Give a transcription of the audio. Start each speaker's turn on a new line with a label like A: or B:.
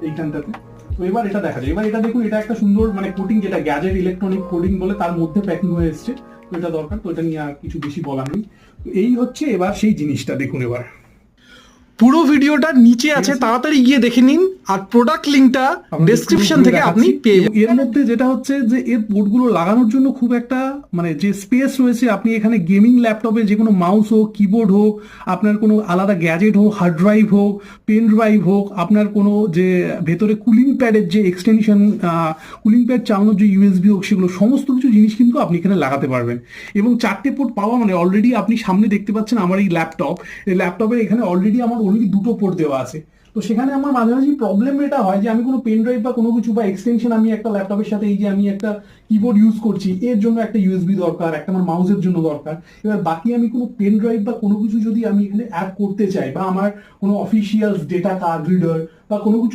A: এইখানটাতে। তো এবার এটা দেখা যায়, এবার এটা দেখুন, এটা একটা সুন্দর মানে কোটিং, যেটা গ্যাজেট ইলেকট্রনিক কোডিং বলে, তার মধ্যে প্যাকিং হয়ে এসছে। তো এটা দরকার, তো এটা নিয়ে আর কিছু বেশি বলার নেই। তো এই হচ্ছে এবার সেই জিনিসটা, দেখুন এবার পুরো ভিডিওটা নিচে আছে, তাড়াতাড়ি গিয়ে দেখে নিন, আর প্রোডাক্ট লিংকটা ডেসক্রিপশন থেকে আপনি পেয়ে যাবেন। এর মধ্যে যেটা হচ্ছে যে এর পোর্টগুলো লাগানোর জন্য খুব একটা মানে যে স্পেস রয়েছে, আপনি এখানে গেমিং ল্যাপটপে যে কোনো মাউস হোক, কিবোর্ড হোক, আপনার কোনো আলাদা গ্যাজেট হোক, হার্ড ড্রাইভ হোক, পেন ড্রাইভ হোক, আপনার কোনো যে ভেতরে কুলিং প্যাডের যে এক্সটেনশন, কুলিং প্যাড চালানোর যে ইউএসবি হোক, সেগুলো সমস্ত কিছু জিনিস কিন্তু আপনি এখানে লাগাতে পারবেন। এবং 4টে পোর্ট পাওয়া মানে অলরেডি আপনি সামনে দেখতে পাচ্ছেন আমার এই ল্যাপটপের এখানে অলরেডি আমার অলরেডি 2টো পোর্ট দেওয়া আছে। তো সেখানে আমার মাঝে মাঝে প্রবলেম এটা হয় যে আমি কোনো পেন ড্রাইভ বা কোনো কিছু বা এক্সটেনশন, আমি একটা ল্যাপটপের সাথে এই যে আমি একটা কিবোর্ড ইউজ করছি, এর জন্য একটা ইউএসবি দরকার, একটা আমার মাউসের জন্য দরকার। এবার বাকি আমি কোনো পেন ড্রাইভ বা কোনো কিছু যদি আমি এখানে অ্যাড করতে চাই, বা আমার কোনো অফিসিয়াল ডেটা কার্ড রিডার বা কোনো কিছু